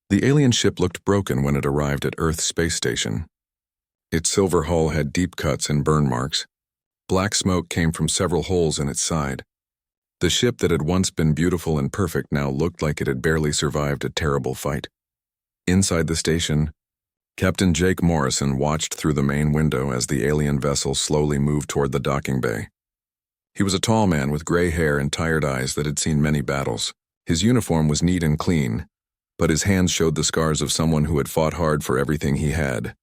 The alien ship looked broken when it arrived at Earth's space station. Its silver hull had deep cuts and burn marks. Black smoke came from several holes in its side. The ship that had once been beautiful and perfect now looked like it had barely survived a terrible fight. Inside the station, Captain Jake Morrison watched through the main window as the alien vessel slowly moved toward the docking bay. He was a tall man with gray hair and tired eyes that had seen many battles. His uniform was neat and clean, but his hands showed the scars of someone who had fought hard for everything he had.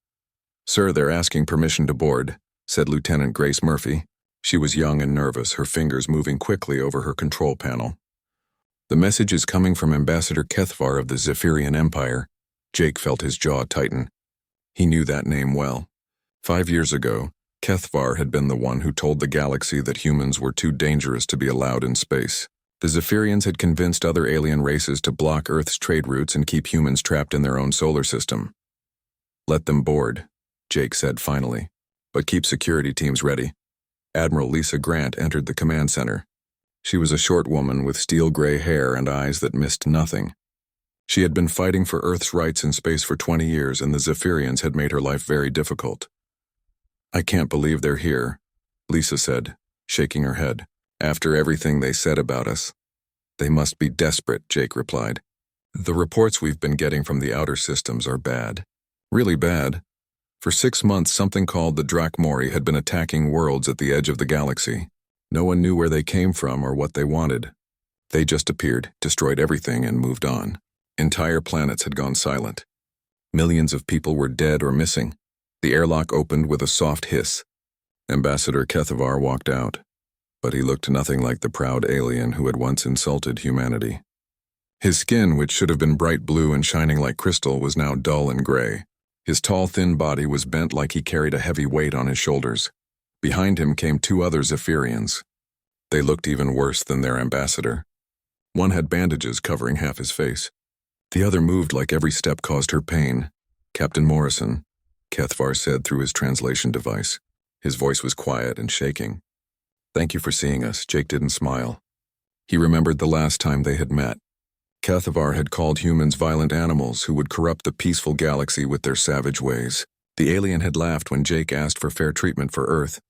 "Sir, they're asking permission to board," said Lieutenant Grace Murphy. She was young and nervous, her fingers moving quickly over her control panel. "The message is coming from Ambassador Kethvar of the Zephyrian Empire." Jake felt his jaw tighten. He knew that name well. 5 years ago, Kethvar had been the one who told the galaxy that humans were too dangerous to be allowed in space. The Zephyrians had convinced other alien races to block Earth's trade routes and keep humans trapped in their own solar system. "Let them board," Jake said finally, "but keep security teams ready." Admiral Lisa Grant entered the command center. She was a short woman with steel-gray hair and eyes that missed nothing. She had been fighting for Earth's rights in space for 20 years, and the Zephyrians had made her life very difficult. "I can't believe they're here," Lisa said, shaking her head. "After everything they said about us." "They must be desperate," Jake replied. "The reports we've been getting from the outer systems are bad. Really bad. For 6 months, something called the Drakmori had been attacking worlds at the edge of the galaxy. No one knew where they came from or what they wanted. They just appeared, destroyed everything, and moved on. Entire planets had gone silent. Millions of people were dead or missing. The airlock opened with a soft hiss. Ambassador Kethvar walked out, but he looked nothing like the proud alien who had once insulted humanity. His skin, which should have been bright blue and shining like crystal, was now dull and gray. His tall, thin body was bent like he carried a heavy weight on his shoulders. Behind him came 2 other Zephyrians. They looked even worse than their ambassador. One had bandages covering half his face. The other moved like every step caused her pain. "Captain Morrison," Kethvar said through his translation device. His voice was quiet and shaking. "Thank you for seeing us." Jake didn't smile. He remembered the last time they had met. Kethvar had called humans violent animals who would corrupt the peaceful galaxy with their savage ways. The alien had laughed when Jake asked for fair treatment for Earth.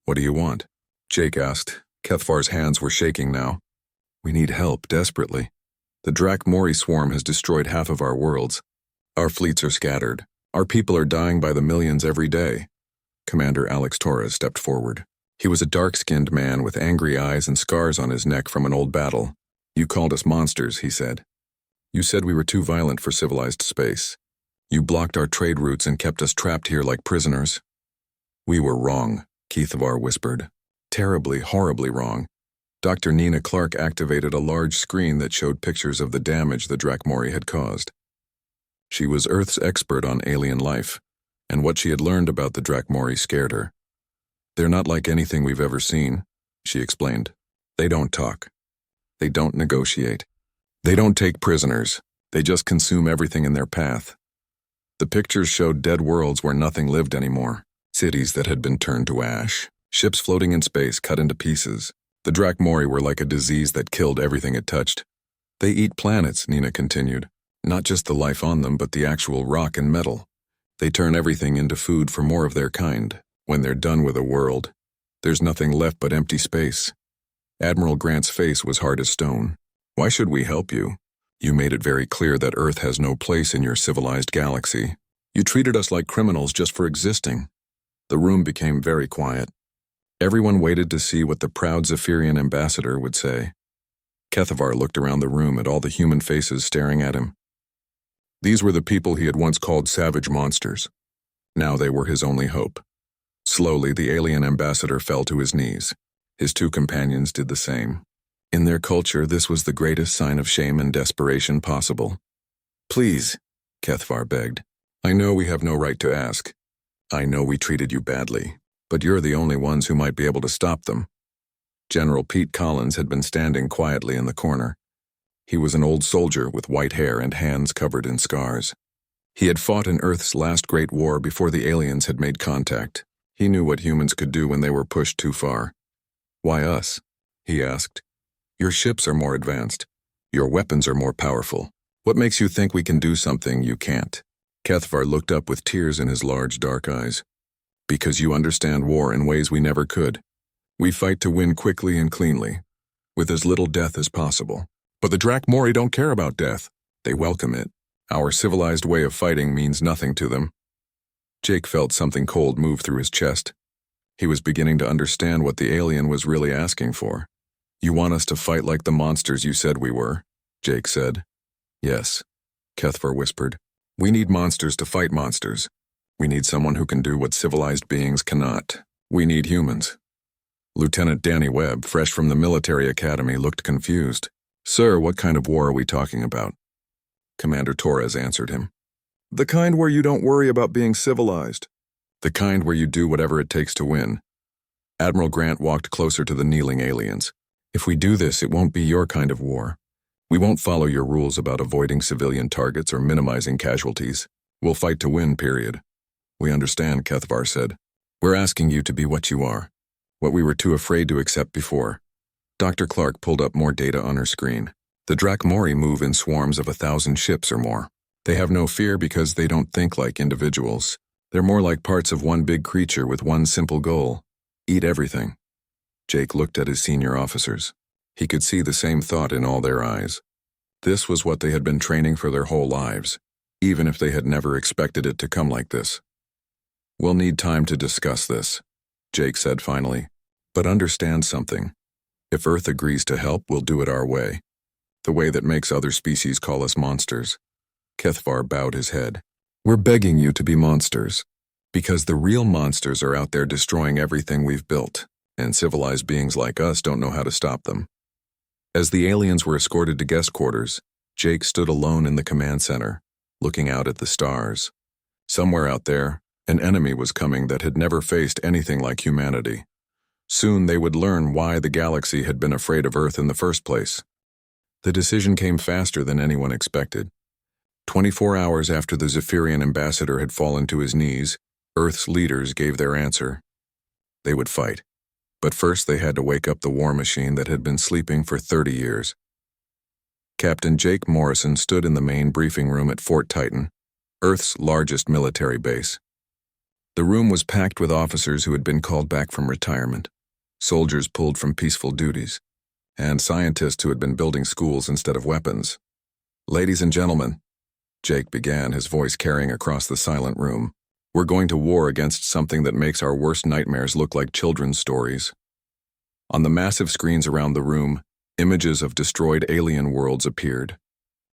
"What do you want?" Jake asked. Kethvar's hands were shaking now. "We need help, desperately. The Drakmori swarm has destroyed half of our worlds. Our fleets are scattered. Our people are dying by the millions every day." Commander Alex Torres stepped forward. He was a dark-skinned man with angry eyes and scars on his neck from an old battle. "You called us monsters," he said. "You said we were too violent for civilized space. You blocked our trade routes and kept us trapped here like prisoners." "We were wrong," Kethvar whispered. "Terribly, horribly wrong." Dr. Nina Clark activated a large screen that showed pictures of the damage the Drakmori had caused. She was Earth's expert on alien life, and what she had learned about the Drakmori scared her. "They're not like anything we've ever seen," she explained. "They don't talk. They don't negotiate. They don't take prisoners. They just consume everything in their path." The pictures showed dead worlds where nothing lived anymore, cities that had been turned to ash, ships floating in space cut into pieces. The Drakmori were like a disease that killed everything it touched. "They eat planets," Nina continued. "Not just the life on them, but the actual rock and metal. They turn everything into food for more of their kind. When they're done with a world, there's nothing left but empty space." Admiral Grant's face was hard as stone. "Why should we help you? You made it very clear that Earth has no place in your civilized galaxy. You treated us like criminals just for existing." The room became very quiet. Everyone waited to see what the proud Zephyrian ambassador would say. Kethvar looked around the room at all the human faces staring at him. These were the people he had once called savage monsters. Now they were his only hope. Slowly, the alien ambassador fell to his knees. His 2 companions did the same. In their culture, this was the greatest sign of shame and desperation possible. "Please," Kethvar begged. "I know we have no right to ask. I know we treated you badly, but you're the only ones who might be able to stop them." General Pete Collins had been standing quietly in the corner. He was an old soldier with white hair and hands covered in scars. He had fought in Earth's last great war before the aliens had made contact. He knew what humans could do when they were pushed too far. "Why us?" he asked. "Your ships are more advanced. Your weapons are more powerful. What makes you think we can do something you can't? Kethvar looked up with tears in his large dark eyes. Because you understand war in ways we never could. We fight to win quickly and cleanly, with as little death as possible. But the Drakmori don't care about death. They welcome it. Our civilized way of fighting means nothing to them. Jake felt something cold move through his chest. He was beginning to understand what the alien was really asking for. You want us to fight like the monsters you said we were, Jake said. Yes, Kethvar whispered. We need monsters to fight monsters. We need someone who can do what civilized beings cannot. We need humans. Lieutenant Danny Webb, fresh from the military academy, looked confused. Sir, what kind of war are we talking about? Commander Torres answered him. The kind where you don't worry about being civilized. The kind where you do whatever it takes to win. Admiral Grant walked closer to the kneeling aliens. If we do this, it won't be your kind of war. We won't follow your rules about avoiding civilian targets or minimizing casualties. We'll fight to win, period. We understand, Kethvar said. We're asking you to be what you are. What we were too afraid to accept before. Dr. Clark pulled up more data on her screen. The Drakmori move in swarms of 1,000 ships or more. They have no fear because they don't think like individuals. They're more like parts of one big creature with one simple goal. Eat everything. Jake looked at his senior officers. He could see the same thought in all their eyes. This was what they had been training for their whole lives, even if they had never expected it to come like this. We'll need time to discuss this, Jake said finally. But understand something. If Earth agrees to help, we'll do it our way. The way that makes other species call us monsters. Kethvar bowed his head. We're begging you to be monsters. Because the real monsters are out there destroying everything we've built, and civilized beings like us don't know how to stop them. As the aliens were escorted to guest quarters, Jake stood alone in the command center, looking out at the stars. Somewhere out there, an enemy was coming that had never faced anything like humanity. Soon they would learn why the galaxy had been afraid of Earth in the first place. The decision came faster than anyone expected. 24 hours after the Zephyrian ambassador had fallen to his knees, Earth's leaders gave their answer. They would fight. But first they had to wake up the war machine that had been sleeping for 30 years. Captain Jake Morrison stood in the main briefing room at Fort Titan, Earth's largest military base. The room was packed with officers who had been called back from retirement, soldiers pulled from peaceful duties, and scientists who had been building schools instead of weapons. Ladies and gentlemen, Jake began, his voice carrying across the silent room, we're going to war against something that makes our worst nightmares look like children's stories. On the massive screens around the room, images of destroyed alien worlds appeared.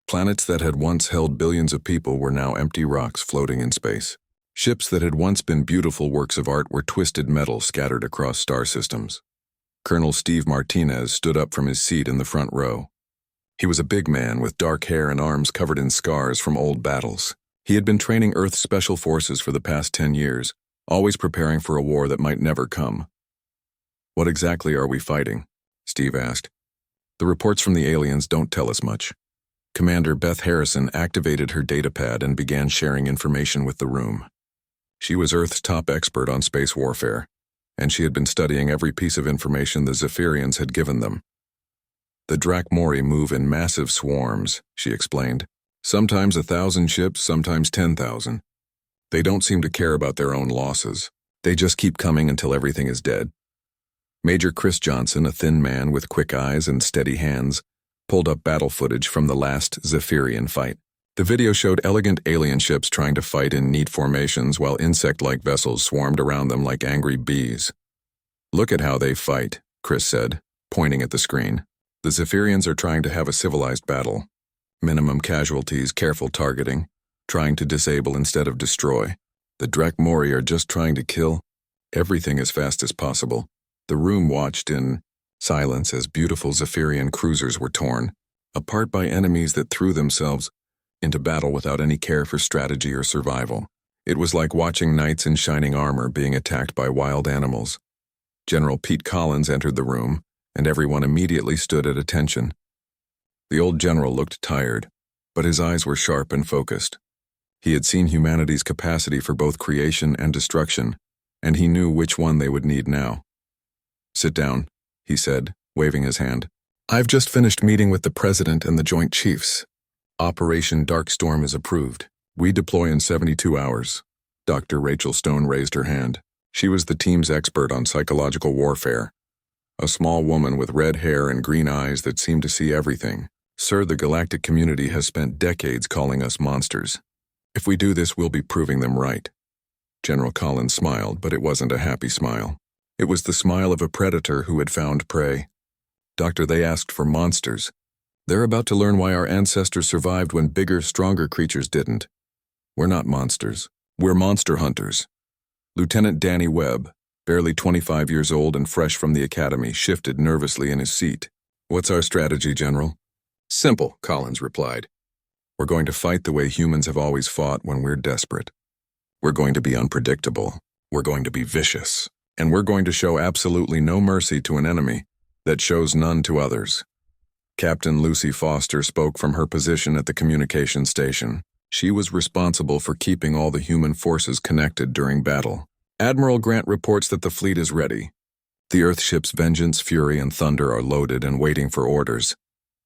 Planets that had once held billions of people were now empty rocks floating in space. Ships that had once been beautiful works of art were twisted metal scattered across star systems. Colonel Steve Martinez stood up from his seat in the front row. He was a big man with dark hair and arms covered in scars from old battles. He had been training Earth's special forces for the past 10 years, always preparing for a war that might never come. What exactly are we fighting? Steve asked. The reports from the aliens don't tell us much. Commander Beth Harrison activated her datapad and began sharing information with the room. She was Earth's top expert on space warfare, and she had been studying every piece of information the Zephyrians had given them. The Drakmori move in massive swarms, she explained. Sometimes 1,000 ships, sometimes 10,000. They don't seem to care about their own losses. They just keep coming until everything is dead. Major Chris Johnson, a thin man with quick eyes and steady hands, pulled up battle footage from the last Zephyrian fight. The video showed elegant alien ships trying to fight in neat formations while insect-like vessels swarmed around them like angry bees. Look at how they fight, Chris said, pointing at the screen. The Zephyrians are trying to have a civilized battle. Minimum casualties, careful targeting, trying to disable instead of destroy. The Drakmori are just trying to kill everything as fast as possible. The room watched in silence as beautiful Zephyrian cruisers were torn apart by enemies that threw themselves into battle without any care for strategy or survival. It was like watching knights in shining armor being attacked by wild animals. General Pete Collins entered the room, and everyone immediately stood at attention. The old general looked tired, but his eyes were sharp and focused. He had seen humanity's capacity for both creation and destruction, and he knew which one they would need now. Sit down, he said, waving his hand. I've just finished meeting with the President and the Joint Chiefs. Operation Dark Storm is approved. We deploy in 72 hours. Dr. Rachel Stone raised her hand. She was the team's expert on psychological warfare. A small woman with red hair and green eyes that seemed to see everything. Sir, the galactic community has spent decades calling us monsters. If we do this, we'll be proving them right. General Collins smiled, but it wasn't a happy smile. It was the smile of a predator who had found prey. Doctor, they asked for monsters. They're about to learn why our ancestors survived when bigger, stronger creatures didn't. We're not monsters. We're monster hunters. Lieutenant Danny Webb, barely 25 years old and fresh from the academy, shifted nervously in his seat. What's our strategy, General? Simple, Collins replied. We're going to fight the way humans have always fought when we're desperate. We're going to be unpredictable. We're going to be vicious. And we're going to show absolutely no mercy to an enemy that shows none to others. Captain Lucy Foster spoke from her position at the communication station. She was responsible for keeping all the human forces connected during battle. Admiral Grant reports that the fleet is ready. The Earthships Vengeance, Fury, and Thunder are loaded and waiting for orders.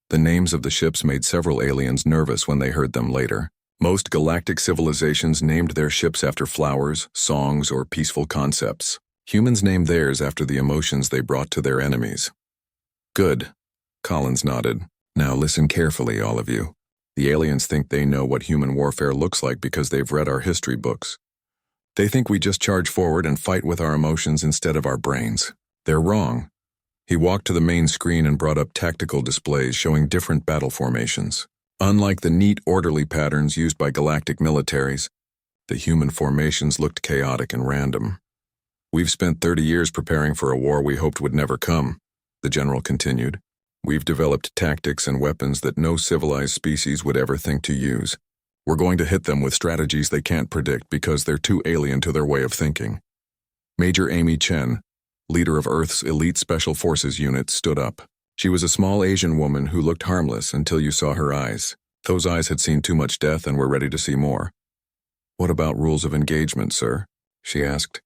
The names of the ships made several aliens nervous when they heard them later. Most galactic civilizations named their ships after flowers, songs, or peaceful concepts. Humans named theirs after the emotions they brought to their enemies. Good. Collins nodded. Now listen carefully, all of you. The aliens think they know what human warfare looks like because they've read our history books. They think we just charge forward and fight with our emotions instead of our brains. They're wrong. He walked to the main screen and brought up tactical displays showing different battle formations. Unlike the neat, orderly patterns used by galactic militaries, the human formations looked chaotic and random. We've spent 30 years preparing for a war we hoped would never come, the general continued. We've developed tactics and weapons that no civilized species would ever think to use. We're going to hit them with strategies they can't predict because they're too alien to their way of thinking. Major Amy Chen, leader of Earth's elite Special Forces unit, stood up. She was a small Asian woman who looked harmless until you saw her eyes. Those eyes had seen too much death and were ready to see more. What about rules of engagement, sir? She asked.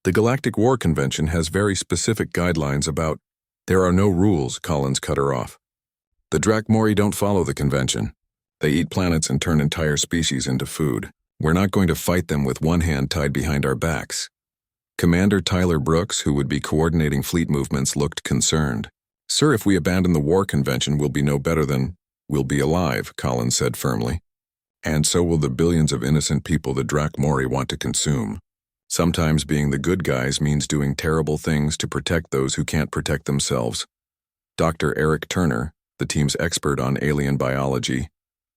The Galactic War Convention has very specific guidelines about... There are no rules, Collins cut her off. The Drakmori don't follow the convention. They eat planets and turn entire species into food. We're not going to fight them with one hand tied behind our backs. Commander Tyler Brooks, who would be coordinating fleet movements, looked concerned. Sir, if we abandon the war convention, we'll be no better than... We'll be alive, Collins said firmly. And so will the billions of innocent people the Drakmori want to consume. Sometimes being the good guys means doing terrible things to protect those who can't protect themselves. Dr. Eric Turner, the team's expert on alien biology,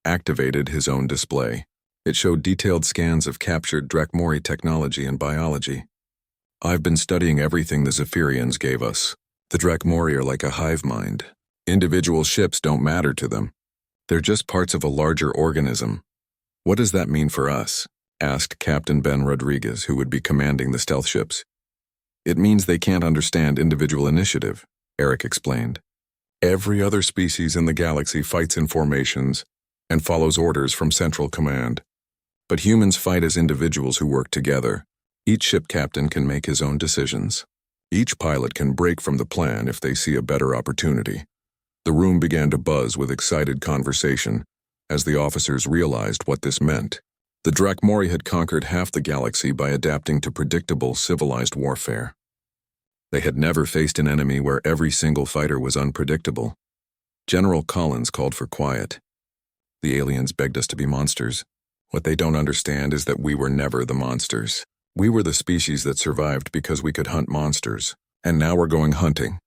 activated his own display. It showed detailed scans of captured Drakmori technology and biology. I've been studying everything the Zephyrians gave us. The Drakmori are like a hive mind. Individual ships don't matter to them. They're just parts of a larger organism. What does that mean for us? Asked Captain Ben Rodriguez, who would be commanding the stealth ships. It means they can't understand individual initiative, Eric explained. Every other species in the galaxy fights in formations and follows orders from Central Command. But humans fight as individuals who work together. Each ship captain can make his own decisions. Each pilot can break from the plan if they see a better opportunity. The room began to buzz with excited conversation as the officers realized what this meant. The Drakmori had conquered half the galaxy by adapting to predictable, civilized warfare. They had never faced an enemy where every single fighter was unpredictable. General Collins called for quiet. The aliens begged us to be monsters. What they don't understand is that we were never the monsters. We were the species that survived because we could hunt monsters. And now we're going hunting.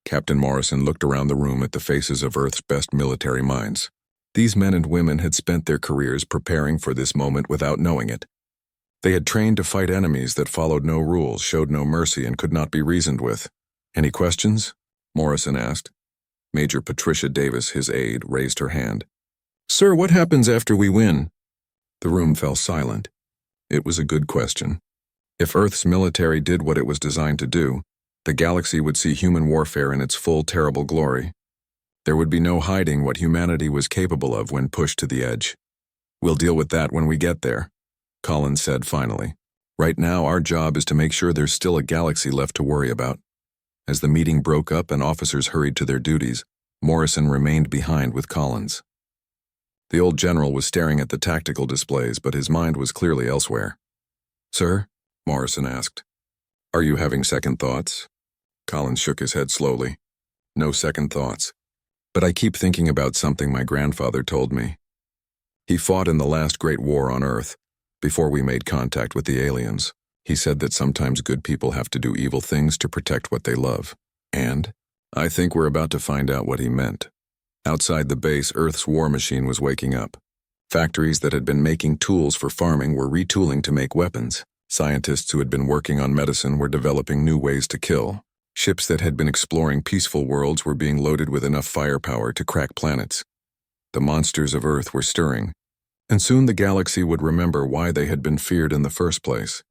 Captain Morrison looked around the room at the faces of Earth's best military minds. These men and women had spent their careers preparing for this moment without knowing it. They had trained to fight enemies that followed no rules, showed no mercy, and could not be reasoned with. Any questions? Morrison asked. Major Patricia Davis, his aide, raised her hand. Sir, what happens after we win? The room fell silent. It was a good question. If Earth's military did what it was designed to do, the galaxy would see human warfare in its full, terrible glory. There would be no hiding what humanity was capable of when pushed to the edge. We'll deal with that when we get there, Collins said finally. Right now, our job is to make sure there's still a galaxy left to worry about. As the meeting broke up and officers hurried to their duties, Morrison remained behind with Collins. The old general was staring at the tactical displays, but his mind was clearly elsewhere. "Sir?" Morrison asked. "Are you having second thoughts?" Collins shook his head slowly. "No second thoughts. But I keep thinking about something my grandfather told me. He fought in the last great war on Earth, before we made contact with the aliens. He said that sometimes good people have to do evil things to protect what they love. And I think we're about to find out what he meant." Outside the base, Earth's war machine was waking up. Factories that had been making tools for farming were retooling to make weapons. Scientists who had been working on medicine were developing new ways to kill. Ships that had been exploring peaceful worlds were being loaded with enough firepower to crack planets. The monsters of Earth were stirring, and soon the galaxy would remember why they had been feared in the first place.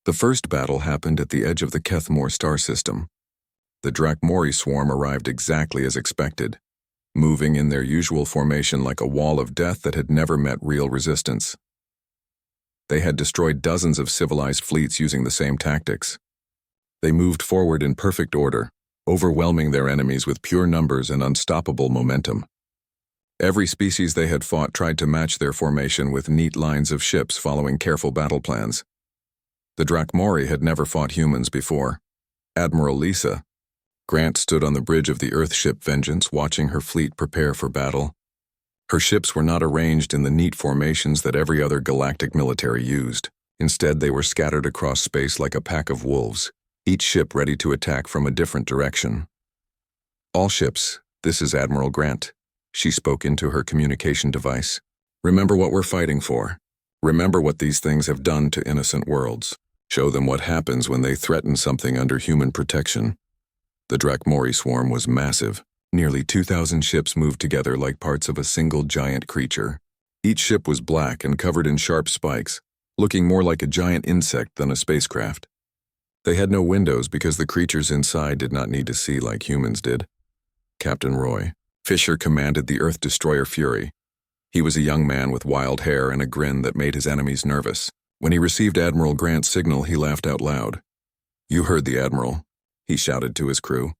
The first battle happened at the edge of the Kethmore star system. The Drakmori swarm arrived exactly as expected, moving in their usual formation like a wall of death that had never met real resistance. They had destroyed dozens of civilized fleets using the same tactics. They moved forward in perfect order, overwhelming their enemies with pure numbers and unstoppable momentum. Every species they had fought tried to match their formation with neat lines of ships following careful battle plans. The Drakmori had never fought humans before. Admiral Lisa Grant stood on the bridge of the Earth ship Vengeance, watching her fleet prepare for battle. Her ships were not arranged in the neat formations that every other galactic military used. Instead, they were scattered across space like a pack of wolves, each ship ready to attack from a different direction. "All ships, this is Admiral Grant," she spoke into her communication device. "Remember what we're fighting for. Remember what these things have done to innocent worlds. Show them what happens when they threaten something under human protection." The Drakmori swarm was massive. Nearly 2,000 ships moved together like parts of a single giant creature. Each ship was black and covered in sharp spikes, looking more like a giant insect than a spacecraft. They had no windows because the creatures inside did not need to see like humans did. Captain Roy Fisher commanded the Earth Destroyer Fury. He was a young man with wild hair and a grin that made his enemies nervous. When he received Admiral Grant's signal, he laughed out loud. "You heard the Admiral," he shouted to his crew.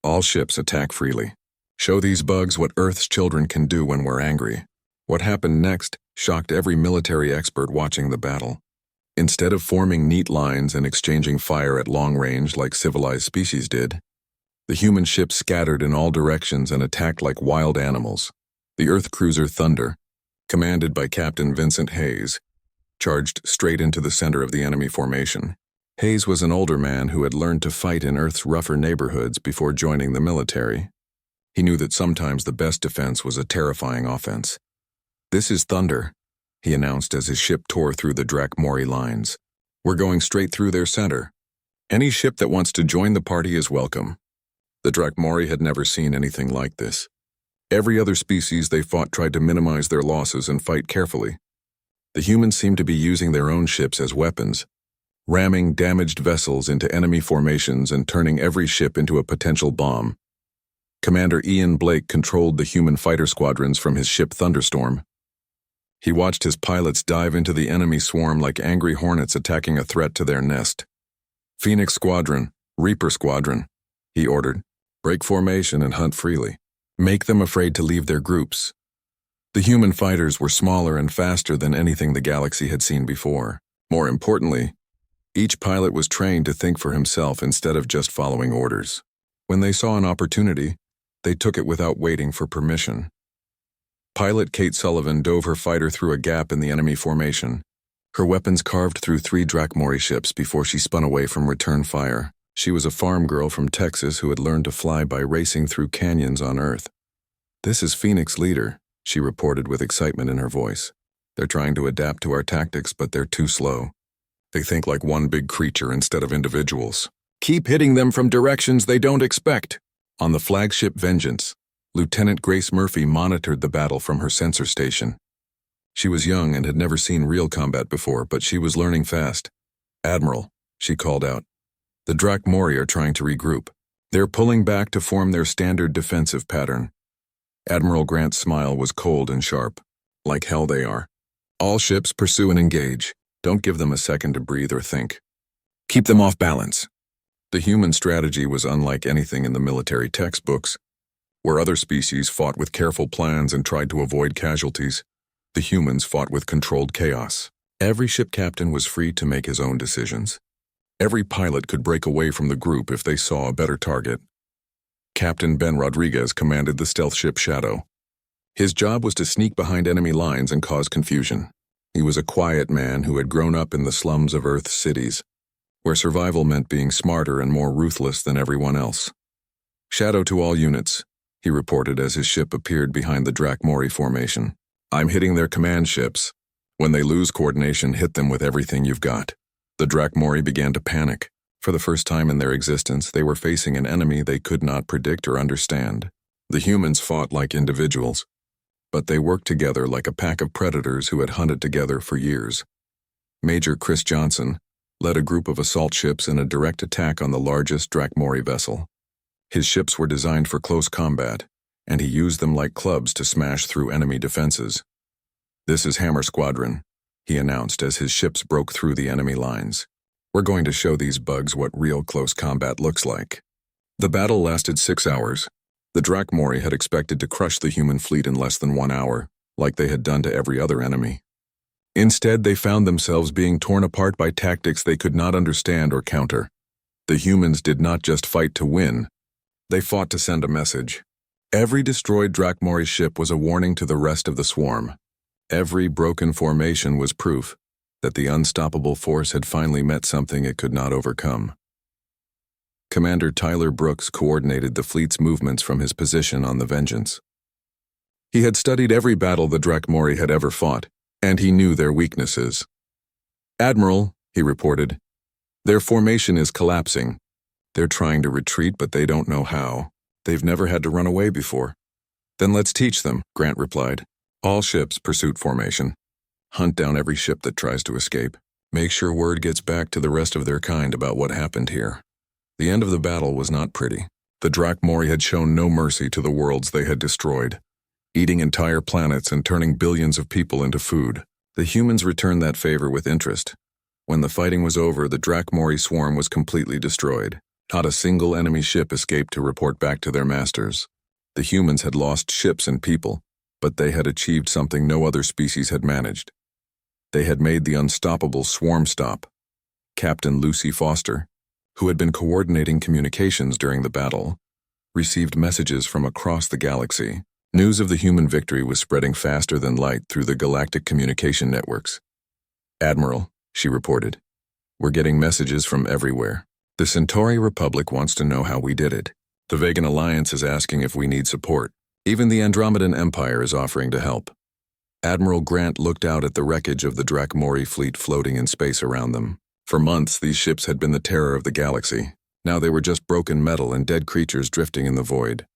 "All ships attack freely. Show these bugs what Earth's children can do when we're angry." What happened next shocked every military expert watching the battle. Instead of forming neat lines and exchanging fire at long range like civilized species did, the human ships scattered in all directions and attacked like wild animals. The Earth cruiser Thunder, commanded by Captain Vincent Hayes, charged straight into the center of the enemy formation. Hayes was an older man who had learned to fight in Earth's rougher neighborhoods before joining the military. He knew that sometimes the best defense was a terrifying offense. "This is Thunder," he announced as his ship tore through the Drakmori lines. "We're going straight through their center. Any ship that wants to join the party is welcome." The Drakmori had never seen anything like this. Every other species they fought tried to minimize their losses and fight carefully. The humans seemed to be using their own ships as weapons, ramming damaged vessels into enemy formations and turning every ship into a potential bomb. Commander Ian Blake controlled the human fighter squadrons from his ship Thunderstorm. He watched his pilots dive into the enemy swarm like angry hornets attacking a threat to their nest. "Phoenix Squadron, Reaper Squadron," he ordered. "Break formation and hunt freely. Make them afraid to leave their groups." The human fighters were smaller and faster than anything the galaxy had seen before. More importantly, each pilot was trained to think for himself instead of just following orders. When they saw an opportunity, they took it without waiting for permission. Pilot Kate Sullivan dove her fighter through a gap in the enemy formation. Her weapons carved through 3 Drakmori ships before she spun away from return fire. She was a farm girl from Texas who had learned to fly by racing through canyons on Earth. "This is Phoenix Leader," she reported with excitement in her voice. "They're trying to adapt to our tactics, but they're too slow. They think like one big creature instead of individuals. Keep hitting them from directions they don't expect." On the flagship Vengeance, Lieutenant Grace Murphy monitored the battle from her sensor station. She was young and had never seen real combat before, but she was learning fast. "Admiral," she called out, "the Drakmori are trying to regroup. They're pulling back to form their standard defensive pattern." Admiral Grant's smile was cold and sharp. "Like hell they are. All ships pursue and engage. Don't give them a second to breathe or think. Keep them off balance." The human strategy was unlike anything in the military textbooks. Where other species fought with careful plans and tried to avoid casualties, the humans fought with controlled chaos. Every ship captain was free to make his own decisions. Every pilot could break away from the group if they saw a better target. Captain Ben Rodriguez commanded the stealth ship Shadow. His job was to sneak behind enemy lines and cause confusion. He was a quiet man who had grown up in the slums of Earth's cities, where survival meant being smarter and more ruthless than everyone else. "Shadow to all units," he reported as his ship appeared behind the Drakmori formation. "I'm hitting their command ships. When they lose coordination, hit them with everything you've got." The Drakmori began to panic. For the first time in their existence, they were facing an enemy they could not predict or understand. The humans fought like individuals, but they worked together like a pack of predators who had hunted together for years. Major Chris Johnson led a group of assault ships in a direct attack on the largest Drakmori vessel. His ships were designed for close combat, and he used them like clubs to smash through enemy defenses. "This is Hammer Squadron," he announced as his ships broke through the enemy lines. "We're going to show these bugs what real close combat looks like." The battle lasted 6 hours. The Drakmori had expected to crush the human fleet in less than 1 hour, like they had done to every other enemy. Instead, they found themselves being torn apart by tactics they could not understand or counter. The humans did not just fight to win, they fought to send a message. Every destroyed Drakmori ship was a warning to the rest of the swarm. Every broken formation was proof that the unstoppable force had finally met something it could not overcome. Commander Tyler Brooks coordinated the fleet's movements from his position on the Vengeance. He had studied every battle the Drakmori had ever fought, and he knew their weaknesses. "Admiral," he reported, "their formation is collapsing. They're trying to retreat, but they don't know how. They've never had to run away before." "Then let's teach them," Grant replied. "All ships, pursuit formation. Hunt down every ship that tries to escape. Make sure word gets back to the rest of their kind about what happened here." The end of the battle was not pretty. The Drakmori had shown no mercy to the worlds they had destroyed, eating entire planets and turning billions of people into food. The humans returned that favor with interest. When the fighting was over, the Drakmori swarm was completely destroyed. Not a single enemy ship escaped to report back to their masters. The humans had lost ships and people, but they had achieved something no other species had managed. They had made the unstoppable swarm stop. Captain Lucy Foster, who had been coordinating communications during the battle, received messages from across the galaxy. News of the human victory was spreading faster than light through the galactic communication networks. "Admiral," she reported, "we're getting messages from everywhere. The Centauri Republic wants to know how we did it. The Vegan Alliance is asking if we need support. Even the Andromedan Empire is offering to help." Admiral Grant looked out at the wreckage of the Drakmori fleet floating in space around them. For months, these ships had been the terror of the galaxy. Now they were just broken metal and dead creatures drifting in the void.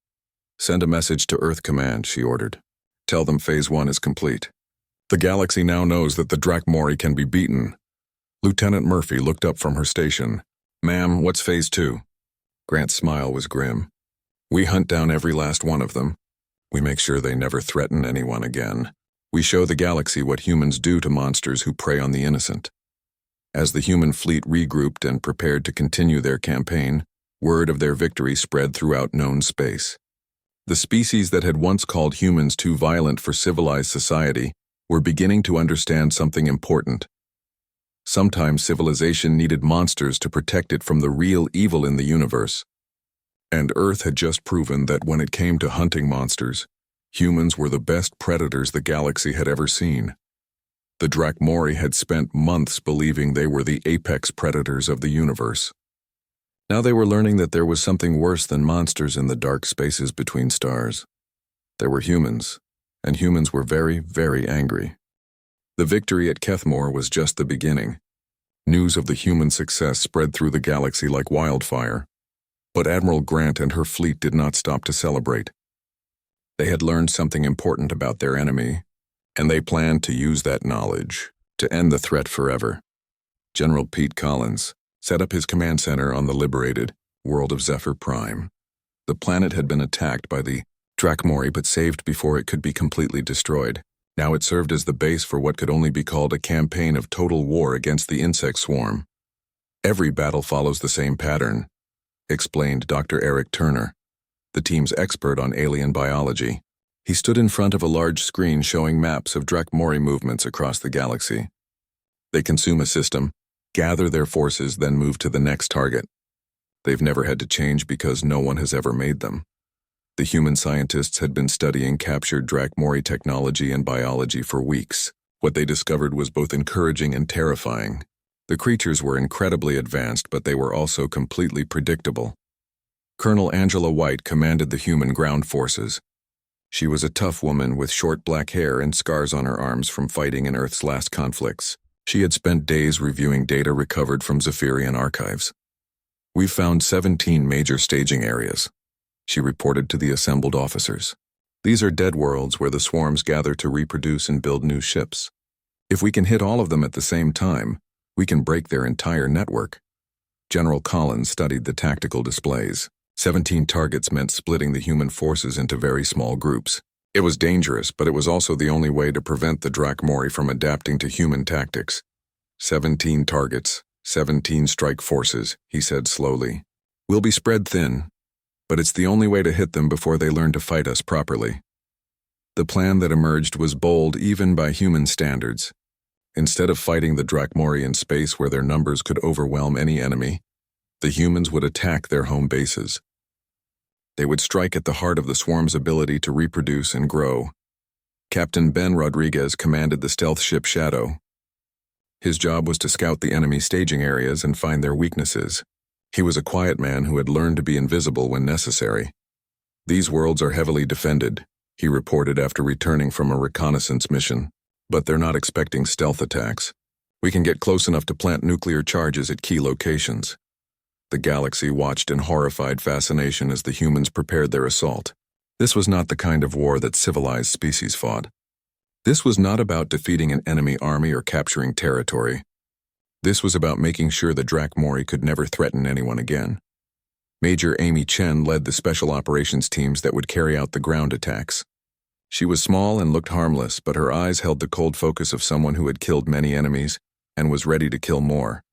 "Send a message to Earth Command," she ordered. "Tell them Phase 1 is complete. The galaxy now knows that the Drakmori can be beaten." Lieutenant Murphy looked up from her station. "Ma'am, what's Phase 2? Grant's smile was grim. "We hunt down every last one of them. We make sure they never threaten anyone again. We show the galaxy what humans do to monsters who prey on the innocent." As the human fleet regrouped and prepared to continue their campaign, word of their victory spread throughout known space. The species that had once called humans too violent for civilized society were beginning to understand something important. Sometimes civilization needed monsters to protect it from the real evil in the universe. And Earth had just proven that when it came to hunting monsters, humans were the best predators the galaxy had ever seen. The Drakmori had spent months believing they were the apex predators of the universe. Now they were learning that there was something worse than monsters in the dark spaces between stars. There were humans, and humans were very, very angry. The victory at Kethmore was just the beginning. News of the human success spread through the galaxy like wildfire. But Admiral Grant and her fleet did not stop to celebrate. They had learned something important about their enemy, and they planned to use that knowledge to end the threat forever. General Pete Collins set up his command center on the liberated world of Zephyr Prime. The planet had been attacked by the Drakmori but saved before it could be completely destroyed. Now it served as the base for what could only be called a campaign of total war against the insect swarm. "Every battle follows the same pattern," explained Dr. Eric Turner, the team's expert on alien biology. He stood in front of a large screen showing maps of Drakmori movements across the galaxy. They consume a system, gather their forces, then move to the next target. They've never had to change because no one has ever made them. The human scientists had been studying captured Drakmori technology and biology for weeks. What they discovered was both encouraging and terrifying. The creatures were incredibly advanced, but they were also completely predictable. Colonel Angela White commanded the human ground forces. She was a tough woman with short black hair and scars on her arms from fighting in Earth's last conflicts. She had spent days reviewing data recovered from Zephyrian archives. "We've found 17 major staging areas," she reported to the assembled officers. "These are dead worlds where the swarms gather to reproduce and build new ships. If we can hit all of them at the same time, we can break their entire network." General Collins studied the tactical displays. 17 targets meant splitting the human forces into very small groups. It was dangerous, but it was also the only way to prevent the Drakmori from adapting to human tactics. 17 targets, 17 strike forces, he said slowly. "We'll be spread thin, but it's the only way to hit them before they learn to fight us properly." The plan that emerged was bold even by human standards. Instead of fighting the Drakmori in space where their numbers could overwhelm any enemy, the humans would attack their home bases. They would strike at the heart of the swarm's ability to reproduce and grow. Captain Ben Rodriguez commanded the stealth ship Shadow. His job was to scout the enemy staging areas and find their weaknesses. He was a quiet man who had learned to be invisible when necessary. "These worlds are heavily defended," he reported after returning from a reconnaissance mission. "But they're not expecting stealth attacks. We can get close enough to plant nuclear charges at key locations." The galaxy watched in horrified fascination as the humans prepared their assault. This was not the kind of war that civilized species fought. This was not about defeating an enemy army or capturing territory. This was about making sure the Drakmori could never threaten anyone again. Major Amy Chen led the special operations teams that would carry out the ground attacks. She was small and looked harmless, but her eyes held the cold focus of someone who had killed many enemies and was ready to kill more.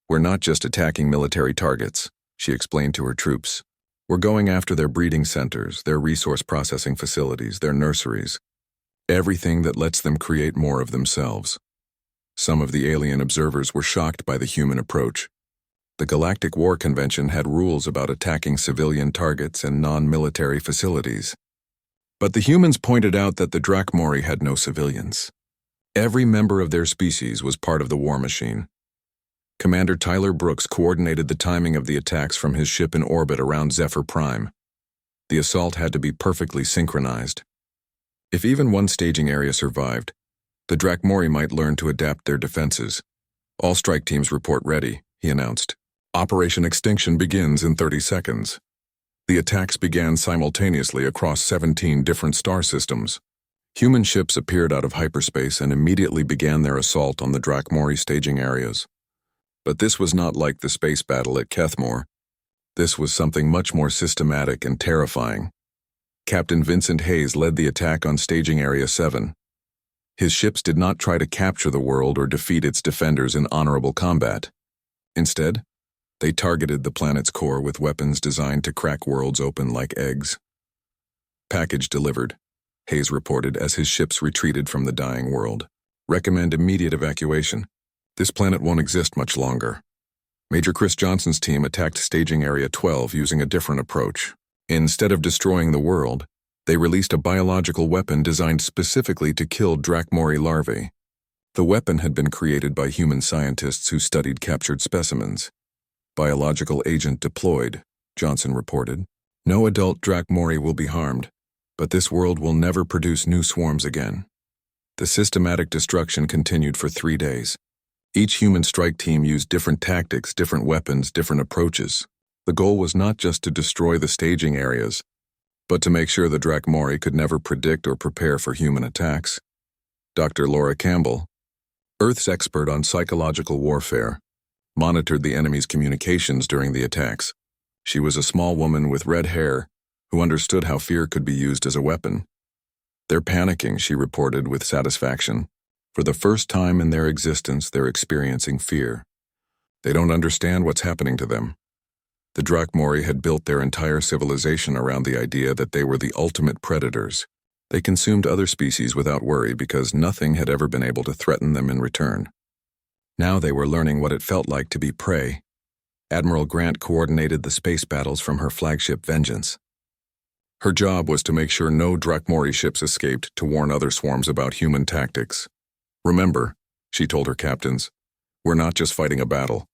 "We're not just attacking military targets," she explained to her troops. "We're going after their breeding centers, their resource processing facilities, their nurseries. Everything that lets them create more of themselves." Some of the alien observers were shocked by the human approach. The Galactic War Convention had rules about attacking civilian targets and non-military facilities. But the humans pointed out that the Drakmori had no civilians. Every member of their species was part of the war machine. Commander Tyler Brooks coordinated the timing of the attacks from his ship in orbit around Zephyr Prime. The assault had to be perfectly synchronized. If even one staging area survived, the Drakmori might learn to adapt their defenses. "All strike teams report ready," he announced. "Operation Extinction begins in 30 seconds. The attacks began simultaneously across 17 different star systems. Human ships appeared out of hyperspace and immediately began their assault on the Drakmori staging areas. But this was not like the space battle at Kethmore. This was something much more systematic and terrifying. Captain Vincent Hayes led the attack on Staging Area 7. His ships did not try to capture the world or defeat its defenders in honorable combat. Instead, they targeted the planet's core with weapons designed to crack worlds open like eggs. "Package delivered," Hayes reported as his ships retreated from the dying world. "Recommend immediate evacuation. This planet won't exist much longer." Major Chris Johnson's team attacked Staging Area 12 using a different approach. Instead of destroying the world, they released a biological weapon designed specifically to kill Drakmori larvae. The weapon had been created by human scientists who studied captured specimens. "Biological agent deployed," Johnson reported. "No adult Drakmori will be harmed, but this world will never produce new swarms again." The systematic destruction continued for 3 days. Each human strike team used different tactics, different weapons, different approaches. The goal was not just to destroy the staging areas, but to make sure the Drakmori could never predict or prepare for human attacks. Dr. Laura Campbell, Earth's expert on psychological warfare, monitored the enemy's communications during the attacks. She was a small woman with red hair who understood how fear could be used as a weapon. "They're panicking," she reported with satisfaction. "For the first time in their existence, they're experiencing fear. They don't understand what's happening to them. The Drakmori had built their entire civilization around the idea that they were the ultimate predators. They consumed other species without worry because nothing had ever been able to threaten them in return. Now they were learning what it felt like to be prey. Admiral Grant coordinated the space battles from her flagship Vengeance. Her job was to make sure no Drakmori ships escaped to warn other swarms about human tactics. "Remember," she told her captains, "we're not just fighting a battle.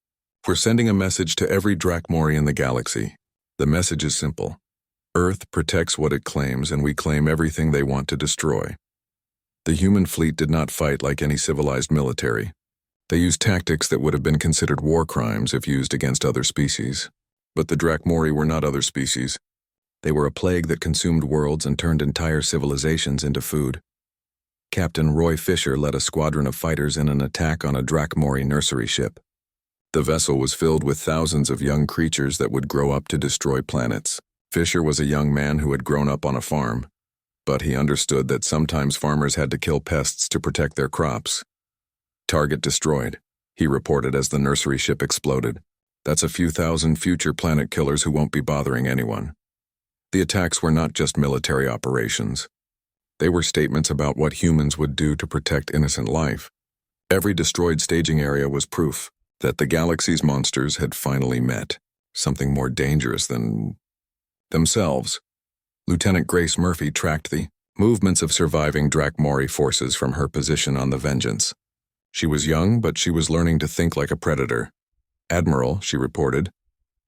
We're sending a message to every Drakmori in the galaxy. The message is simple. Earth protects what it claims, and we claim everything they want to destroy." The human fleet did not fight like any civilized military. They used tactics that would have been considered war crimes if used against other species. But the Drakmori were not other species. They were a plague that consumed worlds and turned entire civilizations into food. Captain Roy Fisher led a squadron of fighters in an attack on a Drakmori nursery ship. The vessel was filled with thousands of young creatures that would grow up to destroy planets. Fisher was a young man who had grown up on a farm, but he understood that sometimes farmers had to kill pests to protect their crops. "Target destroyed," he reported as the nursery ship exploded. "That's a few thousand future planet killers who won't be bothering anyone." The attacks were not just military operations. They were statements about what humans would do to protect innocent life. Every destroyed staging area was proof that the galaxy's monsters had finally met something more dangerous than themselves. Lieutenant Grace Murphy tracked the movements of surviving Drakmori forces from her position on the Vengeance. She was young, but she was learning to think like a predator. "Admiral," she reported,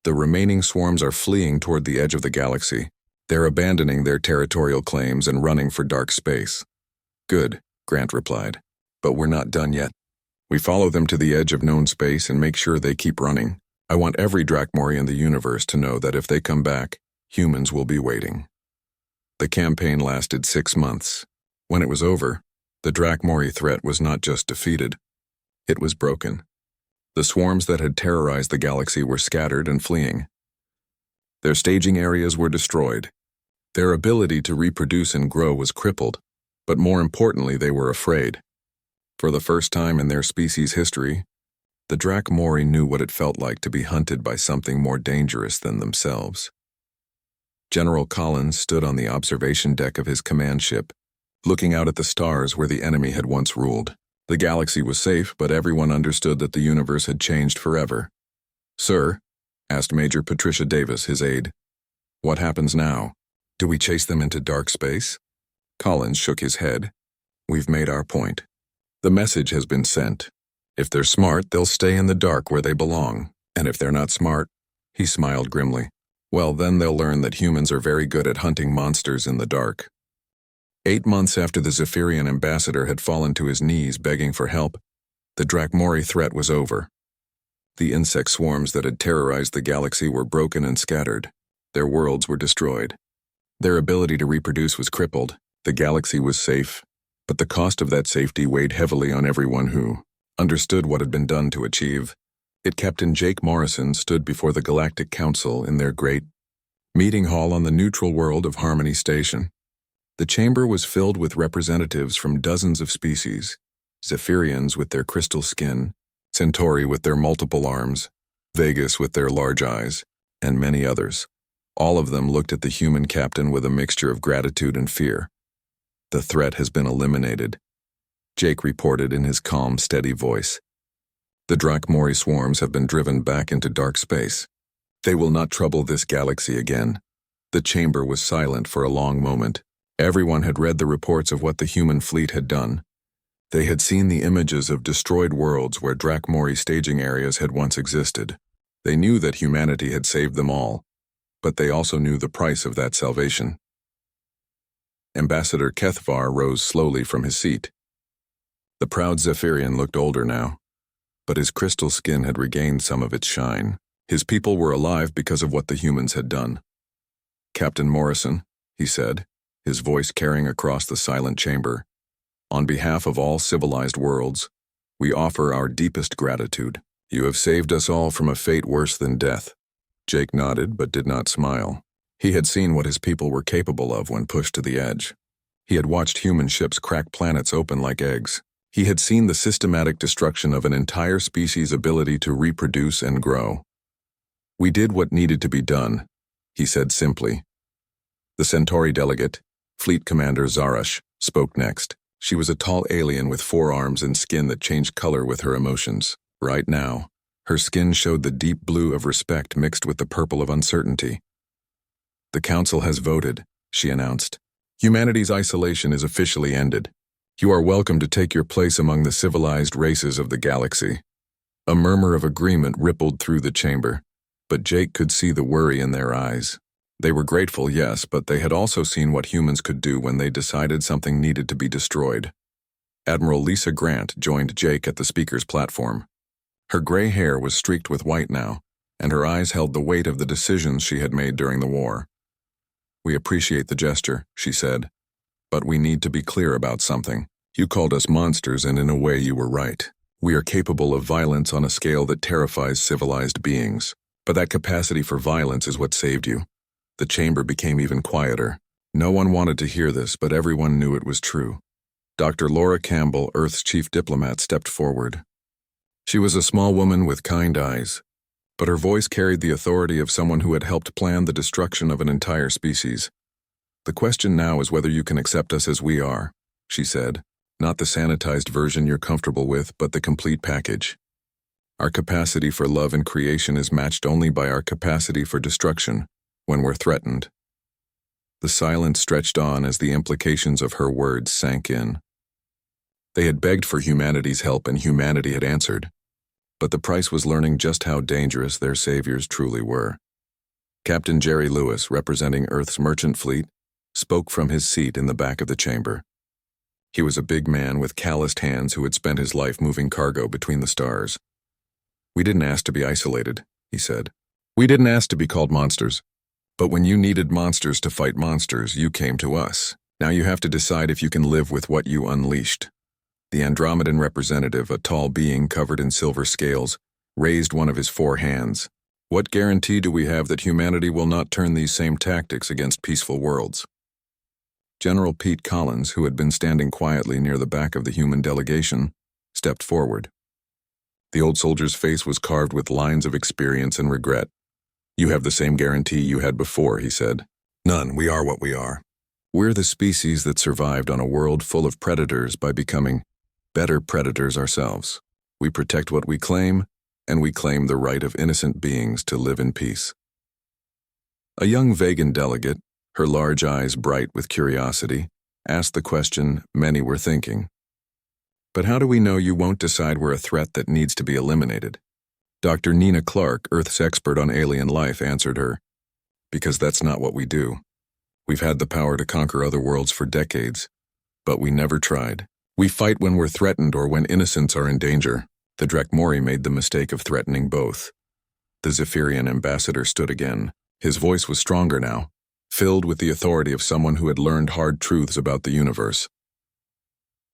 "the remaining swarms are fleeing toward the edge of the galaxy. They're abandoning their territorial claims and running for dark space." "Good," Grant replied, "but we're not done yet. We follow them to the edge of known space and make sure they keep running. I want every Drakmori in the universe to know that if they come back, humans will be waiting." The campaign lasted 6 months. When it was over, the Drakmori threat was not just defeated. It was broken. The swarms that had terrorized the galaxy were scattered and fleeing. Their staging areas were destroyed. Their ability to reproduce and grow was crippled, but more importantly, they were afraid. For the first time in their species' history, the Drakmori knew what it felt like to be hunted by something more dangerous than themselves. General Collins stood on the observation deck of his command ship, looking out at the stars where the enemy had once ruled. The galaxy was safe, but everyone understood that the universe had changed forever. "Sir," asked Major Patricia Davis, his aide, "what happens now? Do we chase them into dark space?" Collins shook his head. "We've made our point. The message has been sent. If they're smart, they'll stay in the dark where they belong. And if they're not smart," he smiled grimly, "well, then they'll learn that humans are very good at hunting monsters in the dark." 8 months after the Zephyrian ambassador had fallen to his knees begging for help, the Drakmori threat was over. The insect swarms that had terrorized the galaxy were broken and scattered. Their worlds were destroyed. Their ability to reproduce was crippled. The galaxy was safe, but the cost of that safety weighed heavily on everyone who understood what had been done to achieve it. Captain Jake Morrison stood before the Galactic Council in their great meeting hall on the neutral world of Harmony Station. The chamber was filled with representatives from dozens of species: Zephyrians with their crystal skin, Centauri with their multiple arms, Vegas with their large eyes, and many others. All of them looked at the human captain with a mixture of gratitude and fear. "The threat has been eliminated," Jake reported in his calm, steady voice. "The Drakmori swarms have been driven back into dark space. They will not trouble this galaxy again." The chamber was silent for a long moment. Everyone had read the reports of what the human fleet had done. They had seen the images of destroyed worlds where Drakmori staging areas had once existed. They knew that humanity had saved them all, but they also knew the price of that salvation. Ambassador Kethvar rose slowly from his seat. The proud Zephyrian looked older now, but his crystal skin had regained some of its shine. His people were alive because of what the humans had done. "Captain Morrison," he said, his voice carrying across the silent chamber, "on behalf of all civilized worlds, we offer our deepest gratitude. You have saved us all from a fate worse than death." Jake nodded but did not smile. He had seen what his people were capable of when pushed to the edge. He had watched human ships crack planets open like eggs. He had seen the systematic destruction of an entire species' ability to reproduce and grow. We did what needed to be done, he said simply. The Centauri delegate, Fleet Commander Zarash, spoke next. She was a tall alien with 4 arms and skin that changed color with her emotions. Right now, her skin showed the deep blue of respect mixed with the purple of uncertainty. The Council has voted, she announced. Humanity's isolation is officially ended. You are welcome to take your place among the civilized races of the galaxy. A murmur of agreement rippled through the chamber, but Jake could see the worry in their eyes. They were grateful, yes, but they had also seen what humans could do when they decided something needed to be destroyed. Admiral Lisa Grant joined Jake at the speaker's platform. Her gray hair was streaked with white now, and her eyes held the weight of the decisions she had made during the war. We appreciate the gesture, she said, but we need to be clear about something. You called us monsters, and in a way you were right. We are capable of violence on a scale that terrifies civilized beings, but that capacity for violence is what saved you. The chamber became even quieter. No one wanted to hear this, but everyone knew it was true. Dr. Laura Campbell, Earth's chief diplomat, stepped forward. She was a small woman with kind eyes, but her voice carried the authority of someone who had helped plan the destruction of an entire species. The question now is whether you can accept us as we are, she said. Not the sanitized version you're comfortable with, but the complete package. Our capacity for love and creation is matched only by our capacity for destruction when we're threatened. The silence stretched on as the implications of her words sank in. They had begged for humanity's help, and humanity had answered. But the price was learning just how dangerous their saviors truly were. Captain Jerry Lewis, representing Earth's merchant fleet, spoke from his seat in the back of the chamber. He was a big man with calloused hands who had spent his life moving cargo between the stars. We didn't ask to be isolated, he said. We didn't ask to be called monsters. But when you needed monsters to fight monsters, you came to us. Now you have to decide if you can live with what you unleashed. The Andromedan representative, a tall being covered in silver scales, raised one of his 4 hands. What guarantee do we have that humanity will not turn these same tactics against peaceful worlds? General Pete Collins, who had been standing quietly near the back of the human delegation, stepped forward. The old soldier's face was carved with lines of experience and regret. You have the same guarantee you had before, he said. None. We are what we are. We're the species that survived on a world full of predators by becoming better predators ourselves. We protect what we claim, and we claim the right of innocent beings to live in peace. A young vegan delegate, her large eyes bright with curiosity, asked the question many were thinking. But how do we know you won't decide we're a threat that needs to be eliminated? Dr. Nina Clark, Earth's expert on alien life, answered her. Because that's not what we do. We've had the power to conquer other worlds for decades, but we never tried. We fight when we're threatened or when innocents are in danger. The Drakmori made the mistake of threatening both. The Zephyrian ambassador stood again. His voice was stronger now, filled with the authority of someone who had learned hard truths about the universe.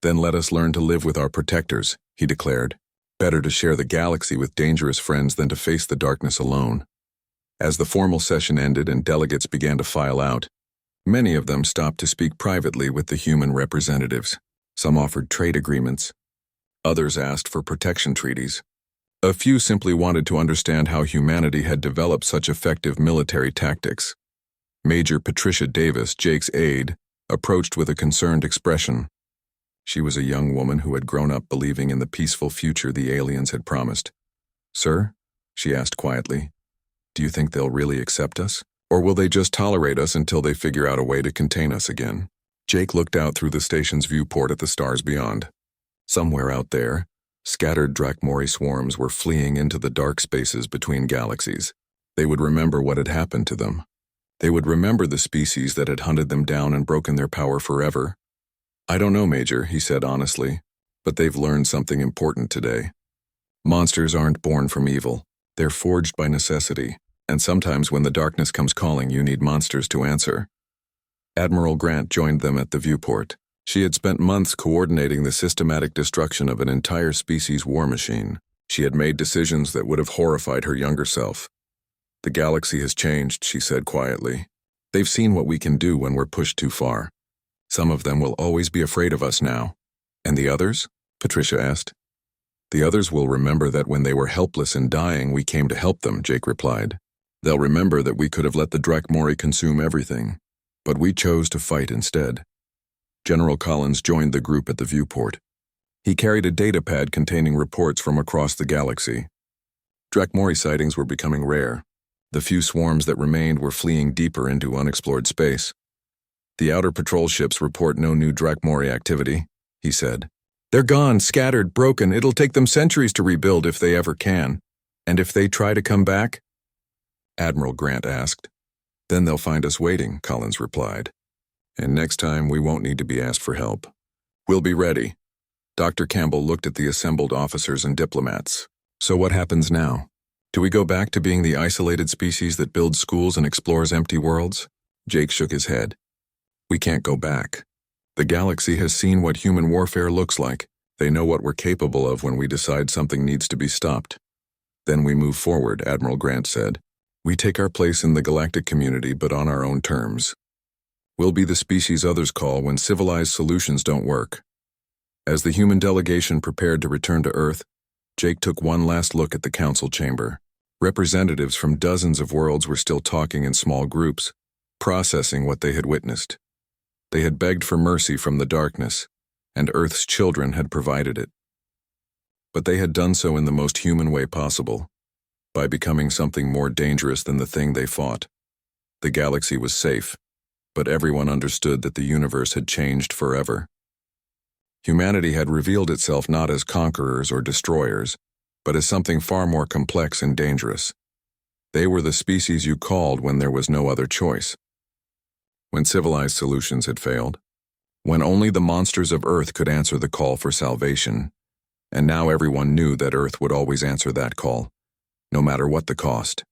Then let us learn to live with our protectors, he declared. Better to share the galaxy with dangerous friends than to face the darkness alone. As the formal session ended and delegates began to file out, many of them stopped to speak privately with the human representatives. Some offered trade agreements. Others asked for protection treaties. A few simply wanted to understand how humanity had developed such effective military tactics. Major Patricia Davis, Jake's aide, approached with a concerned expression. She was a young woman who had grown up believing in the peaceful future the aliens had promised. Sir, she asked quietly, do you think they'll really accept us? Or will they just tolerate us until they figure out a way to contain us again? Jake looked out through the station's viewport at the stars beyond. Somewhere out there, scattered Drakmori swarms were fleeing into the dark spaces between galaxies. They would remember what had happened to them. They would remember the species that had hunted them down and broken their power forever. I don't know, Major, he said honestly, but they've learned something important today. Monsters aren't born from evil. They're forged by necessity, and sometimes when the darkness comes calling, you need monsters to answer. Admiral Grant joined them at the viewport. She had spent months coordinating the systematic destruction of an entire species war machine. She had made decisions that would have horrified her younger self. The galaxy has changed, she said quietly. They've seen what we can do when we're pushed too far. Some of them will always be afraid of us now. And the others? Patricia asked. The others will remember that when they were helpless and dying, we came to help them, Jake replied. They'll remember that we could have let the Drakmori consume everything, but we chose to fight instead. General Collins joined the group at the viewport. He carried a datapad containing reports from across the galaxy. Drakmori sightings were becoming rare. The few swarms that remained were fleeing deeper into unexplored space. The outer patrol ships report no new Drakmori activity, he said. They're gone, scattered, broken. It'll take them centuries to rebuild if they ever can. And if they try to come back? Admiral Grant asked. Then they'll find us waiting, Collins replied. And next time we won't need to be asked for help. We'll be ready. Dr. Campbell looked at the assembled officers and diplomats. So what happens now? Do we go back to being the isolated species that builds schools and explores empty worlds? Jake shook his head. We can't go back. The galaxy has seen what human warfare looks like. They know what we're capable of when we decide something needs to be stopped. Then we move forward, Admiral Grant said. We take our place in the galactic community, but on our own terms. We'll be the species others call when civilized solutions don't work. As the human delegation prepared to return to Earth, Jake took one last look at the council chamber. Representatives from dozens of worlds were still talking in small groups, processing what they had witnessed. They had begged for mercy from the darkness, and Earth's children had provided it. But they had done so in the most human way possible, by becoming something more dangerous than the thing they fought. The galaxy was safe, but everyone understood that the universe had changed forever. Humanity had revealed itself not as conquerors or destroyers, but as something far more complex and dangerous. They were the species you called when there was no other choice. When civilized solutions had failed, when only the monsters of Earth could answer the call for salvation, and now everyone knew that Earth would always answer that call, no matter what the cost.